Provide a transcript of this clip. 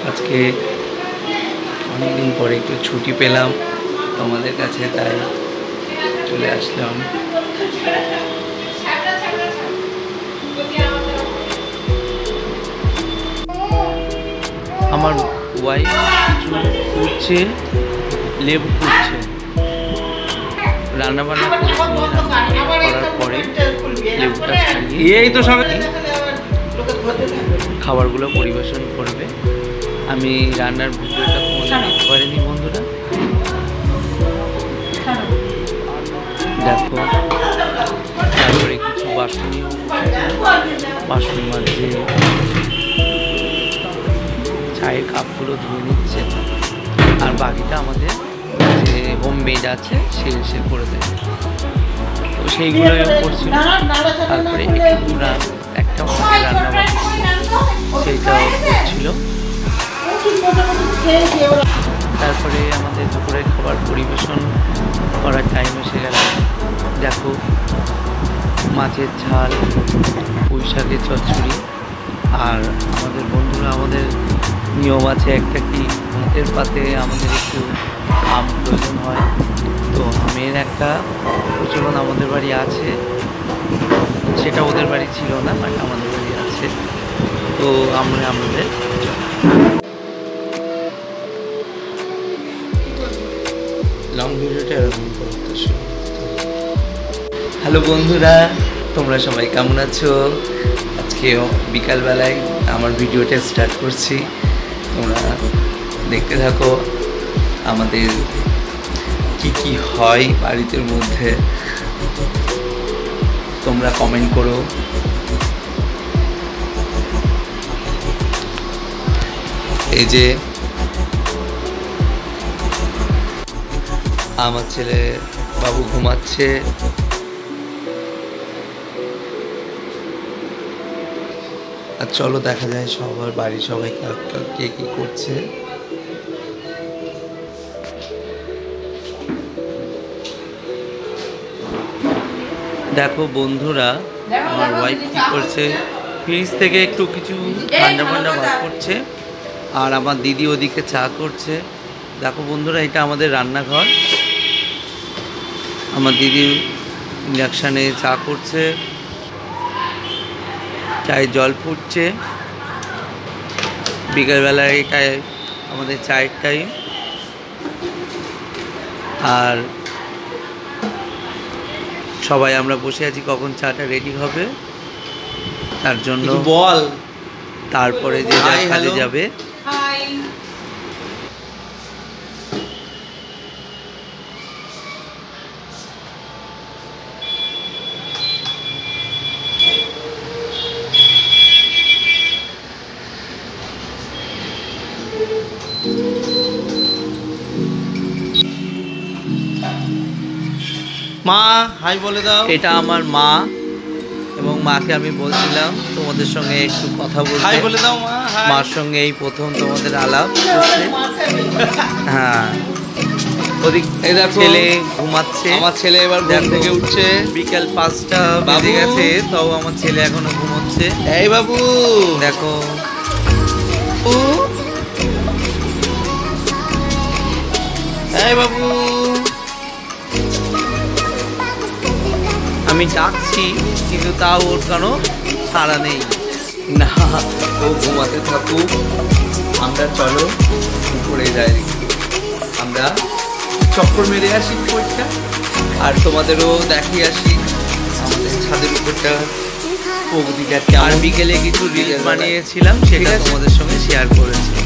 আজকে অনেকদিন পরে একটু ছুটি পেলাম তোমাদের কাছে, তাই চলে আসলাম। আমার ওয়াইফ কিছু করছে, লেবু করছে, রান্নাবান্না করার পরে লেবুটা ছাড়িয়ে এই তো সবাই খাবারগুলো পরিবেশন করবে। আমি রান্নার ভিডিওটা তোমাদের দিতে পারিনি বন্ধুরা। দেখো, তারপরে কিছু বাসনীয় বাসন মাঝে চায়ের কাপগুলো ধুয়ে নিচ্ছে, আর বাকিটা আমাদের যে হোম মেড আছে সে করে দেয়, তো সেইগুলোই করছিল। তারপরে একটা রান্না সেইটাও করছিল। তারপরে আমাদের দুপুরের খাবার পরিবেশন করার টাইম এসে গেল। দেখো, মাছের ঝাল, পুঁই শাকের চচ্চড়ি, আর আমাদের বন্ধুরা আমাদের নিয়ম আছে একটা কি, ভাতের পাতে আমাদের একটু আম প্রয়োজন হয়, তো আমের একটা প্রচলন আমাদের বাড়ি আছে, সেটা ওদের বাড়ি ছিল না, বাট আমাদের বাড়ি আছে। তো আমাদের লং ভিডিওটা এরকম করতে শুরু। হ্যালো বন্ধুরা, তোমরা সবাই কেমন আছো? আজকেও বিকালবেলায় আমার ভিডিওটা স্টার্ট করছি, তোমরা দেখতে থাকো আমাদের কি হয় বাড়িতে মধ্যে, তোমরা কমেন্ট করো। এই যে আমার ছেলে বাবু ঘুমাচ্ছে, আর চলো দেখা যায় সবার বাড়ির সবাই কে কি করছে। দেখো বন্ধুরা, আমার ওয়াইফ কি করছে, ফ্রিজ থেকে একটু কিছু ঠান্ডা বার করছে, আর আমার দিদি ওদিকে চা করছে। দেখো বন্ধুরা, এটা আমাদের রান্নাঘর। আমার দিদি ইন্ডাকশানে চা করছে, চায়ের জল ফুটছে। বিকেলবেলায় এটাই আমাদের চায়ের টাইম, আর সবাই আমরা বসে আছি কখন চাটা রেডি হবে তার জন্য। বল, তারপরে যে যা কাজে যাবে। মা হাই বলে দাও। এটা আমার মা, এবং মাকে আমি বলছিলাম তোমাদের সঙ্গে একটু কথা বলতে। হাই বলে দাও মা। মার সঙ্গে এই প্রথম তোমাদের আলাপ। হ্যাঁ, ওদিক এই দেখো ছেলে ঘুমাচ্ছে, আমার ছেলে এবার ঘুম থেকে উঠছে। বিকেল 5টা বেজে গেছে, তাও আমার ছেলে এখনো ঘুমোচ্ছে। এই বাবু দেখো, এই বাবু, আমি ডাকছি কিন্তু তাও ওর কোনো সাড়া নেই। না, ও ঘুমাতে থাকুক, আমরা চলো উপরে যাই, আমরা চক্কর মেরে আসি উপরটা, আর তোমাদেরও দেখিয়ে আসি আমাদের ছাদের উপরটা প্রকৃতিটা। আর বিকেলে কিছু রিলস বানিয়েছিলাম, সেটা তোমাদের সঙ্গে শেয়ার করেছি।